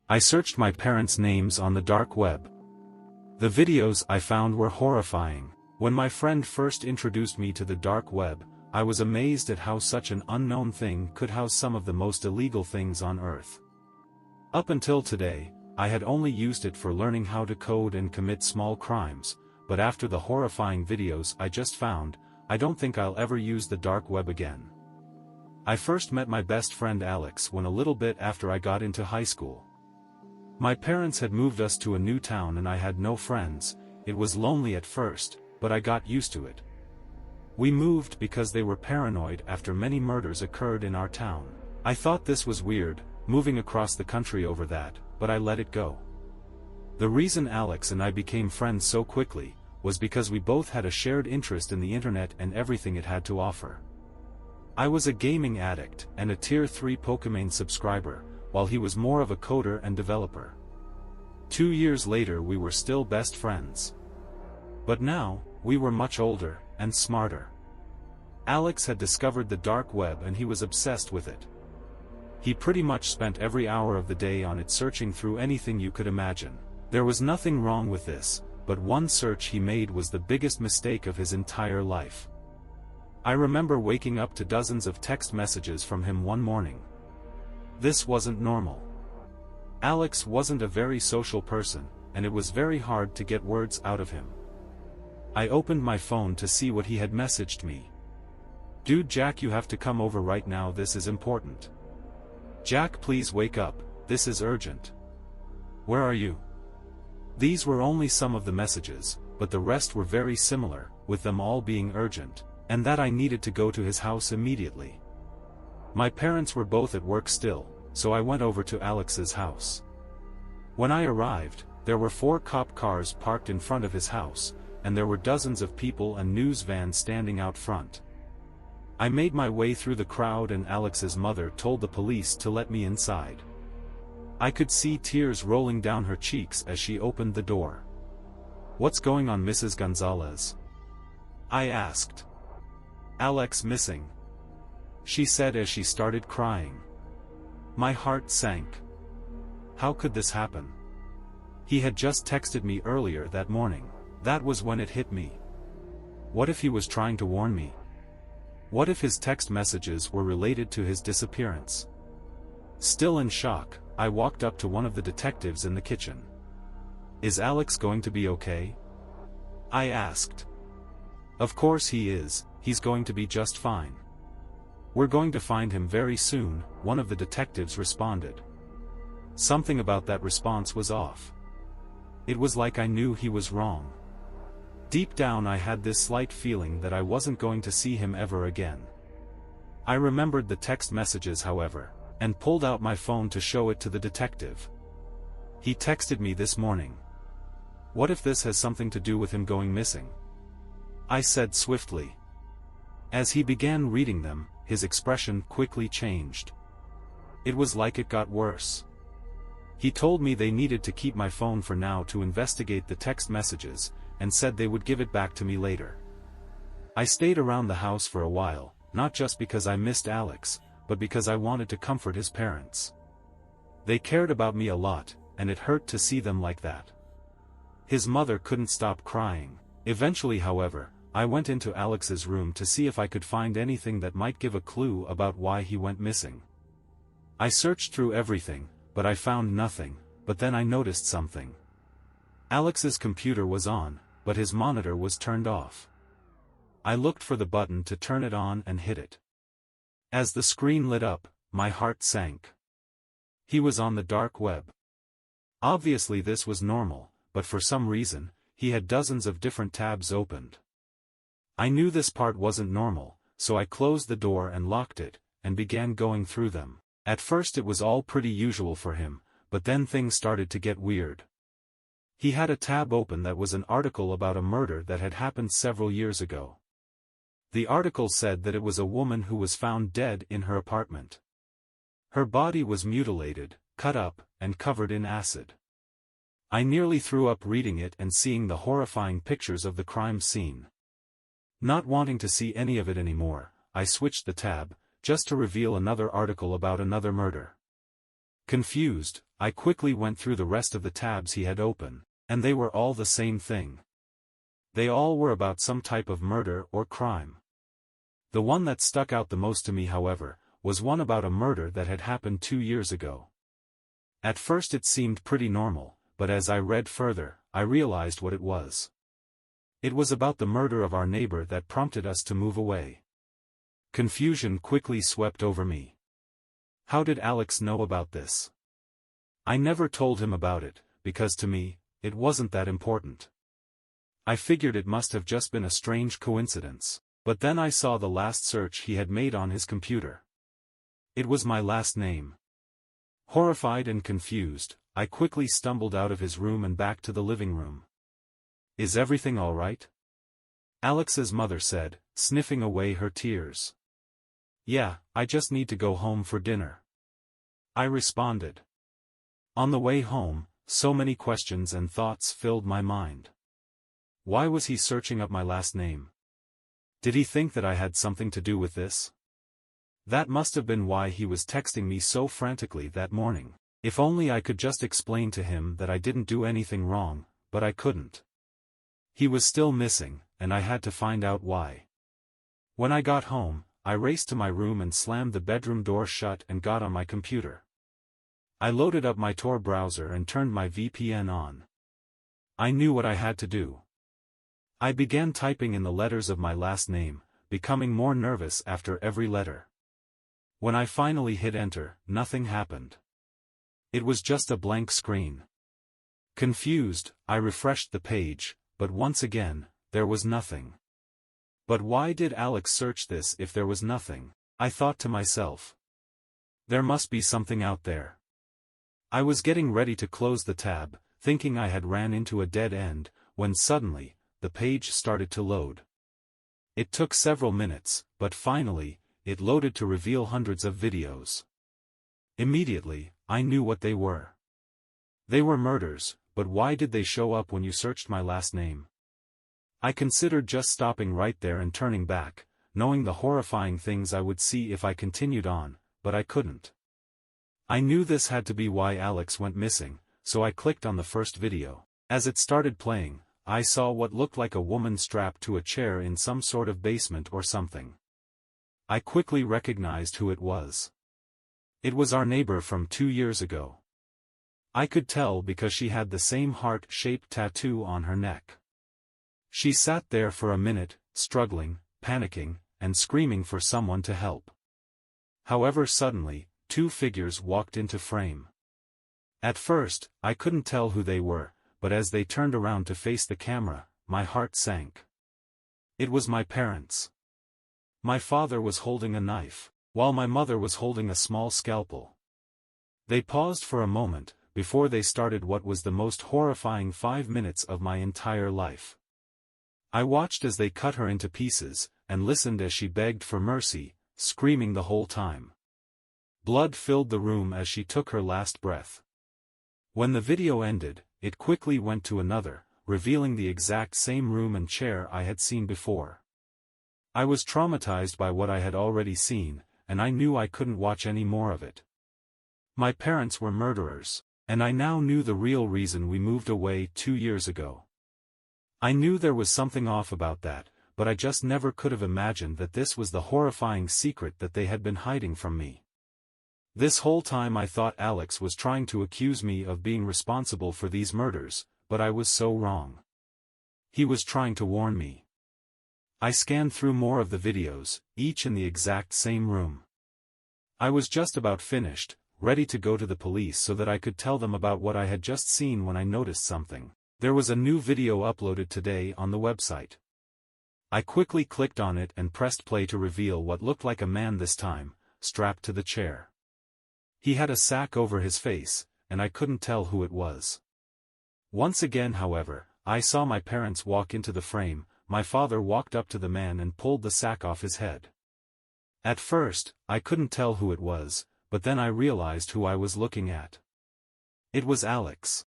I searched my parents' names on the dark web. The videos I found were horrifying. When my friend first introduced me to the dark web, I was amazed at how such an unknown thing could house some of the most illegal things on Earth. Up until today, I had only used it for learning how to code and commit small crimes, but after the horrifying videos I just found, I don't think I'll ever use the dark web again. I first met my best friend Alex when a little bit after I got into high school. My parents had moved us to a new town and I had no friends. It was lonely at first, but I got used to it. We moved because they were paranoid after many murders occurred in our town. I thought this was weird, moving across the country over that, but I let it go. The reason Alex and I became friends so quickly was because we both had a shared interest in the internet and everything it had to offer. I was a gaming addict and a Tier 3 Pokemon subscriber, while he was more of a coder and developer. 2 years later we were still best friends. But now, we were much older and smarter. Alex had discovered the dark web and he was obsessed with it. He pretty much spent every hour of the day on it, searching through anything you could imagine. There was nothing wrong with this, but one search he made was the biggest mistake of his entire life. I remember waking up to dozens of text messages from him one morning. This wasn't normal. Alex wasn't a very social person, and it was very hard to get words out of him. I opened my phone to see what he had messaged me. "Dude Jack, you have to come over right now, this is important. Jack, please wake up, this is urgent. Where are you?" These were only some of the messages, but the rest were very similar, with them all being urgent, and that I needed to go to his house immediately. My parents were both at work still, so I went over to Alex's house. When I arrived, there were 4 cop cars parked in front of his house, and there were dozens of people and news vans standing out front. I made my way through the crowd and Alex's mother told the police to let me inside. I could see tears rolling down her cheeks as she opened the door. "What's going on, Mrs. Gonzalez?" I asked. "Alex missing," she said as she started crying. My heart sank. How could this happen? He had just texted me earlier that morning. That was when it hit me. What if he was trying to warn me? What if his text messages were related to his disappearance? Still in shock, I walked up to one of the detectives in the kitchen. "Is Alex going to be okay?" I asked. "Of course he is, he's going to be just fine. We're going to find him very soon," one of the detectives responded. Something about that response was off. It was like I knew he was wrong. Deep down I had this slight feeling that I wasn't going to see him ever again. I remembered the text messages, however, and pulled out my phone to show it to the detective. "He texted me this morning. What if this has something to do with him going missing?" I said swiftly. As he began reading them, his expression quickly changed. It was like it got worse. He told me they needed to keep my phone for now to investigate the text messages, and said they would give it back to me later. I stayed around the house for a while, not just because I missed Alex, but because I wanted to comfort his parents. They cared about me a lot, and it hurt to see them like that. His mother couldn't stop crying. Eventually, however, I went into Alex's room to see if I could find anything that might give a clue about why he went missing. I searched through everything, but I found nothing, but then I noticed something. Alex's computer was on, but his monitor was turned off. I looked for the button to turn it on and hit it. As the screen lit up, my heart sank. He was on the dark web. Obviously this was normal, but for some reason, he had dozens of different tabs opened. I knew this part wasn't normal, so I closed the door and locked it, and began going through them. At first it was all pretty usual for him, but then things started to get weird. He had a tab open that was an article about a murder that had happened several years ago. The article said that it was a woman who was found dead in her apartment. Her body was mutilated, cut up, and covered in acid. I nearly threw up reading it and seeing the horrifying pictures of the crime scene. Not wanting to see any of it anymore, I switched the tab, just to reveal another article about another murder. Confused, I quickly went through the rest of the tabs he had open, and they were all the same thing. They all were about some type of murder or crime. The one that stuck out the most to me, however, was one about a murder that had happened 2 years ago. At first it seemed pretty normal, but as I read further, I realized what it was. It was about the murder of our neighbor that prompted us to move away. Confusion quickly swept over me. How did Alex know about this? I never told him about it, because to me, it wasn't that important. I figured it must have just been a strange coincidence, but then I saw the last search he had made on his computer. It was my last name. Horrified and confused, I quickly stumbled out of his room and back to the living room. "Is everything all right?" Alex's mother said, sniffing away her tears. "Yeah, I just need to go home for dinner," I responded. On the way home, so many questions and thoughts filled my mind. Why was he searching up my last name? Did he think that I had something to do with this? That must have been why he was texting me so frantically that morning. If only I could just explain to him that I didn't do anything wrong, but I couldn't. He was still missing, and I had to find out why. When I got home, I raced to my room and slammed the bedroom door shut and got on my computer. I loaded up my Tor browser and turned my VPN on. I knew what I had to do. I began typing in the letters of my last name, becoming more nervous after every letter. When I finally hit enter, nothing happened. It was just a blank screen. Confused, I refreshed the page, but once again, there was nothing. But why did Alex search this if there was nothing? I thought to myself. There must be something out there. I was getting ready to close the tab, thinking I had ran into a dead end, when suddenly, the page started to load. It took several minutes, but finally, it loaded to reveal hundreds of videos. Immediately, I knew what they were. They were murders, but why did they show up when you searched my last name? I considered just stopping right there and turning back, knowing the horrifying things I would see if I continued on, but I couldn't. I knew this had to be why Alex went missing, so I clicked on the first video. As it started playing, I saw what looked like a woman strapped to a chair in some sort of basement or something. I quickly recognized who it was. It was our neighbor from 2 years ago. I could tell because she had the same heart-shaped tattoo on her neck. She sat there for a minute, struggling, panicking, and screaming for someone to help. However, suddenly, 2 figures walked into frame. At first, I couldn't tell who they were, but as they turned around to face the camera, my heart sank. It was my parents. My father was holding a knife, while my mother was holding a small scalpel. They paused for a moment, before they started what was the most horrifying 5 minutes of my entire life. I watched as they cut her into pieces, and listened as she begged for mercy, screaming the whole time. Blood filled the room as she took her last breath. When the video ended, it quickly went to another, revealing the exact same room and chair I had seen before. I was traumatized by what I had already seen, and I knew I couldn't watch any more of it. My parents were murderers, and I now knew the real reason we moved away 2 years ago. I knew there was something off about that, but I just never could have imagined that this was the horrifying secret that they had been hiding from me. This whole time I thought Alex was trying to accuse me of being responsible for these murders, but I was so wrong. He was trying to warn me. I scanned through more of the videos, each in the exact same room. I was just about finished, ready to go to the police so that I could tell them about what I had just seen when I noticed something. There was a new video uploaded today on the website. I quickly clicked on it and pressed play to reveal what looked like a man this time, strapped to the chair. He had a sack over his face, and I couldn't tell who it was. Once again, however, I saw my parents walk into the frame. My father walked up to the man and pulled the sack off his head. At first, I couldn't tell who it was, but then I realized who I was looking at. It was Alex.